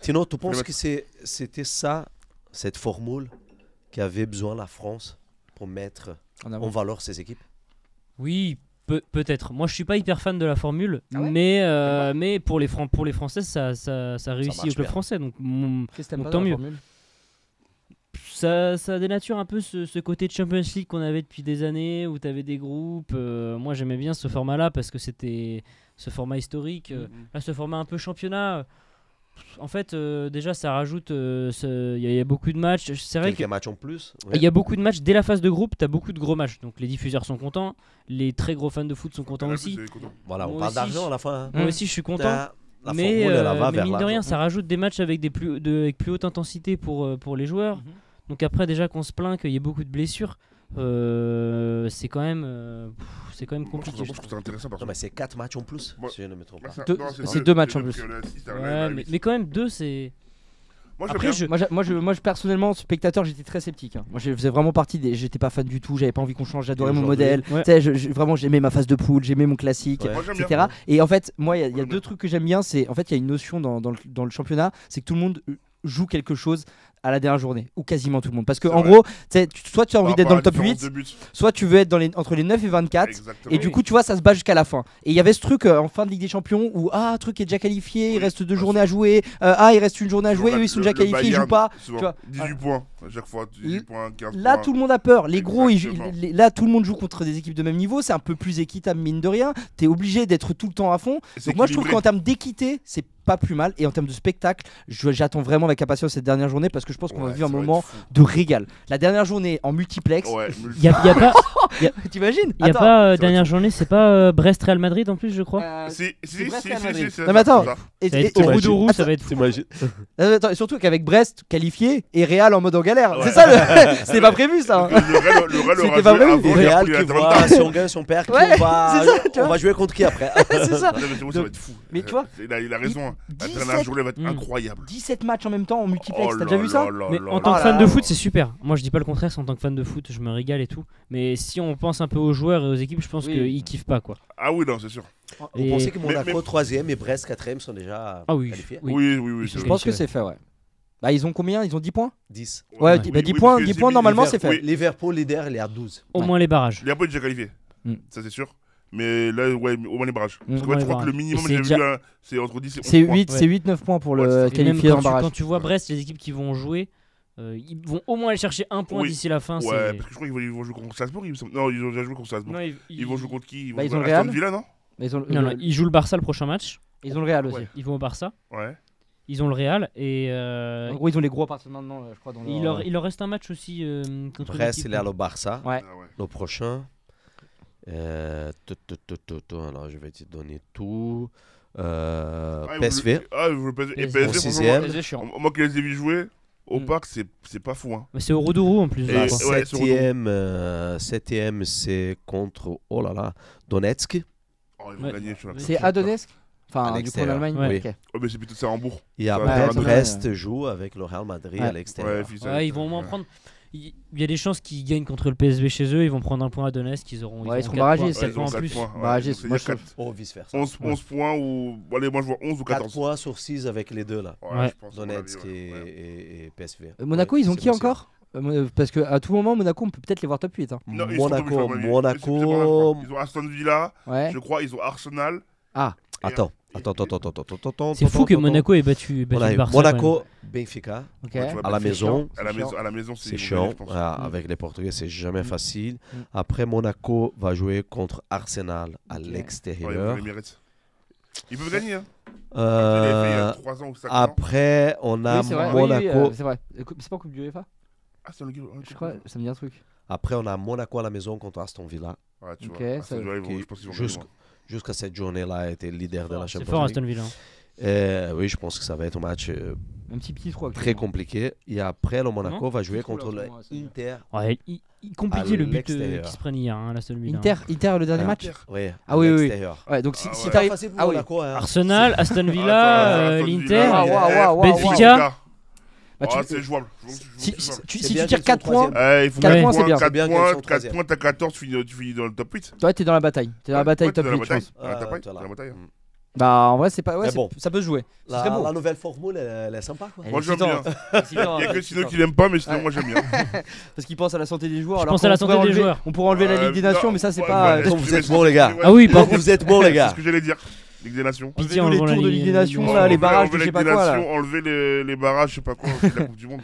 Tino, tu penses que c'était ça, cette formule qu'avait besoin la France pour mettre en valeur ses équipes? Oui, peut-être. Moi, je suis pas hyper fan de la formule, Ah ouais mais pour les Français, ça réussit au club bien. français. Donc, Qu'est-ce que t'aimes donc pas tant dans la mieux. formule? Ça dénature un peu ce côté de Champions League qu'on avait depuis des années, où tu avais des groupes. Moi, j'aimais bien ce format-là parce que c'était ce format historique. Là, ce format un peu championnat. En fait, déjà, ça rajoute. Il y a beaucoup de matchs. C'est vrai Quelques matchs en plus. il y a beaucoup de matchs dès la phase de groupe. Tu as beaucoup de gros matchs. Donc, les diffuseurs sont contents. Les très gros fans de foot sont contents aussi. Voilà, on Moi parle aussi, d'argent à la fin. Hein. Moi aussi, je suis content. La Mais, formule, elle va mais vers mine de rien, l'argent. ça rajoute des matchs avec avec plus haute intensité pour les joueurs. Donc après, déjà qu'on se plaint qu'il y ait beaucoup de blessures, c'est quand même compliqué. Je trouve que c'est intéressant parce Non, que mais c'est 4 matchs en plus, Moi- si je ne me trompe pas. C'est 2 matchs en plus. Ouais, mais quand même, 2, c'est... Moi, Après, Moi, personnellement, spectateur, j'étais très sceptique. Hein. Moi, je faisais vraiment partie des. J'étais pas fan du tout. J'avais pas envie qu'on change. J'adorais mon aujourd'hui, modèle. ouais. Tu sais, vraiment, j'aimais ma phase de poule. J'aimais mon classique, Ouais. Moi, j'aime etc. bien. Et en fait, moi, il y a J'aime deux bien. trucs que j'aime bien. C'est en fait, il y a une notion dans le championnat, c'est que tout le monde joue quelque chose à la dernière journée, ou quasiment tout le monde. Parce que C'est en vrai. gros, soit tu as envie Par d'être dans le rapport top à la 8, différence de buts. soit tu veux être entre les 9 et 24. Exactement. Et du coup, tu vois, ça se bat jusqu'à la fin. Et il y avait ce truc en fin de Ligue des Champions où un truc est déjà qualifié, il Oui, reste 2 bien journées sûr. à jouer, il reste une journée à jouer, eux ils sont déjà qualifiés, ils jouent pas. Souvent, tu vois. 18 points à chaque fois, 18 points, 15 Là, points. tout le monde a peur. Les gros, Exactement. là, tout le monde joue contre des équipes de même niveau. C'est un peu plus équitable, mine de rien. T'es obligé d'être tout le temps à fond. Et c'est Donc, moi, je trouve équilibré. qu'en termes d'équité, c'est pas plus mal. Et en termes de spectacle, j'attends vraiment avec impatience cette dernière journée parce que je pense qu'on va Ouais, vivre un ça va moment être fou. de régal. La dernière journée en multiplex. Ouais, Il y a pas, T'imagines? y a Attends. pas va dernière être fou. journée, c'est pas Brest-Real Madrid en plus, je crois. Si, Brest, Real Madrid. c'est Non, mais attends. ça. Et- Ça va et- être au t'imagines- Roux, ça Attends, va être fou. T'imagines? Attends, et surtout qu'avec Brest qualifié et Real en mode en galère. Ouais. C'est ça, c'était pas prévu ça. hein. Le Real C'était aura pas joué prévu. avant Et Real Napoli qui à voit Atalanta. si on gagne son père, Ouais, on va, c'est ça, tu on vois. va jouer contre qui après? C'est ça. Non, mais c'est bon, ça va être fou. Mais tu vois, Il a raison. hein. La 17 dernière journée va être Mm. incroyable. 17 matchs en même temps en multiplex. Oh T'as déjà là vu ça? là là Mais là en là tant que là fan là. de foot, c'est super. Moi, je dis pas le contraire, c'est en tant que fan de foot, je me régale et tout. Mais si on pense un peu aux joueurs et aux équipes, je pense Oui. qu'ils kiffent pas, quoi. Ah oui, non, c'est sûr. Vous Et- pensez que Mais- Monaco 3e et Brest 4e sont déjà Ah oui. qualifiés? Oui. Oui, oui, oui. Ils c'est sont Je vrai. pense que c'est fait, ouais. Bah, ils ont combien? Ils ont 10 points? 10. Ouais, Ouais. 10 Oui, points, parce que 10 c'est points mis- normalement, Liverpool- c'est fait. Liverpool leader, il est à 12. Au Ouais. moins les barrages. Liverpool est déjà qualifié. Mm. Ça, c'est sûr. Mais là, ouais, au moins les barrages. Parce que Au moins je crois les que le barrages. minimum, Et j'ai c'est vu, déjà- hein, c'est entre 10 et 11 C'est points. 8, Ouais. c'est 8-9 points pour Ouais, le c'est ça. Et même qualifié dans quand le tu, barrage. quand tu vois Brest, les équipes qui vont jouer, ils vont au moins aller chercher un point Oui. d'ici la fin. Ouais, c'est- parce que je crois qu'ils vont jouer contre Strasbourg. Non, ils ont déjà joué contre Strasbourg. Non, Ils vont jouer contre qui? Bah, ils jouer ont le Aston Real. Villa, non? Mais ils ont Non, ils jouent le Barça le prochain match. ils ont le Real aussi. Ouais. Ils vont au Barça. Ouais. Ils ont le Real et En gros, ils ont les gros à partir de maintenant, je crois. Dans il leur reste un match aussi contre une Brest, équipe. il est à le Barça. Ouais. Ah ouais. Le prochain. Alors, je vais te donner tout. PSV. Ah, vous le PSV. Et PSV. Au PSV, sixième. franchement, C'est chiant. moi qui les ai vus jouer au Mm. parc, c'est pas fou. Hein. Mais c'est au Roudourou en plus. je Et- crois. ouais, sur Septième, c'est contre, oh là là, Donetsk. Oh, ils vont Ouais. gagner. Je suis là. C'est à Donetsk. Enfin, À du coup en l'extérieur. Allemagne. Ouais. Ok. Oh, mais c'est plutôt ça à Hambourg. Et Ça après, va, ça va, Brest joue avec le Real Madrid Ouais. à l'extérieur. fils, Ouais, ils vont au moins prendre. Il y a des chances qu'ils gagnent contre le PSV chez eux. Ils vont prendre un point à Donetsk. Ils auront. Ouais, ils seront quatre barragés, points, c'est quatre ils points ont en 4 plus. points. Barragés, Donc, moi, c'est-à-dire je- 4 Oh, vice-versa. 11 points ou. Allez, moi je vois 11 ou 4 14. points sur 6 avec les deux là. Ouais. je pense, à mon Donetsk avis, ouais. Ouais. et PSV. Monaco, Ouais, ils ont c'est qui possible. encore Parce qu'à tout moment, Monaco, on peut peut-être les voir top 8. Hein. Non, ils sont tombés, je Monaco, crois, mais- Monaco. c'est pas grave, je crois. Ils ont Aston Villa, Ouais. je crois, ils ont Arsenal. Attends. C'est fou que Monaco ait battu On a le eu Barça. quand même. Monaco, Benfica, Ok. Ouais, tu vois, à la c'est maison. À la maison, C'est ils vont chiant. gagner, je pense. Voilà, avec les Portugais, c'est jamais facile. Mm. Après, Monaco va jouer contre Arsenal à Ok. Ouais, ils l'extérieur. vont les mériter. Ils peuvent gagner. Hein. Euh, Ils l'avaient fait il y a 3 ans ou 5 ans. Après, on a Oui, c'est vrai. Oui, oui, Monaco. c'est vrai. C'est pas Coupe du UEFA Ah, c'est un gars. Je crois, ça me dit un truc. Après, on a Monaco à la maison contre Aston Villa. Ouais, tu Ok, vois. Ah, ça- ça, je qui pense qu'ils vont jusqu'- gagner. Jusqu'à cette journée-là, était leader de la C'est Champions fort League. Aston Villa. Oui, je pense que ça va être un match Un petit trou. très compliqué. Et après, le Monaco Non va jouer Petit trou, contre là, le en ce moment, Inter. Ouais, compliqué À le but l'extérieur. qui se prennent hier, hein, l'Aston Villa. Inter, le dernier Ah, match Oui, Ah à oui, oui. l'extérieur. Ouais, donc Ah si ouais. si C'est pas t'arrives. facile pour Ah oui. Monaco. hein. Arsenal, Aston Ah, Villa, Aston l'Inter. Villa, Waouh, Benfica. Bah, tu- c'est jouable. Si C'est jouable. tu C'est bien tires qu'ils 4 sont points, troisième. Il faut 4 Ouais. points, c'est bien. C'est bien qu'ils sont 4 troisième. points, t'as 14, tu finis dans le top 8. Toi, t'es dans la bataille. T'es dans la bataille Ouais, t'es top dans la 8, je bataille. pense. Dans la Ah, bataille, t'es là. dans la bataille. Mm. Bah en vrai c'est pas ouais, Mais bon. ça peut se jouer. Ce serait beau. La nouvelle formule, elle est sympa quoi. Elle est Moi, j'aime bien. excitante. Il y a que Sino qui l'aime pas, mais sinon, moi, j'aime bien. Parce qu'il pense à la santé des joueurs. Je alors pense à la qu'on santé pourrait des enlever- joueurs. On pourrait enlever la Ligue des Nations, mais ça c'est pas. Donc, vous êtes bons, les gars. Ah oui, Donc, vous êtes bons, les C'est gars. ce que j'allais dire. Ligue des Nations. Pitié, Enlever les enlevons la tours de Ligue Ligue des Nations, des là, les Enlever barrages de la je sais Ligue pas des quoi là. Nations, enlever les barrages, je sais pas quoi, c'est la Coupe du Monde.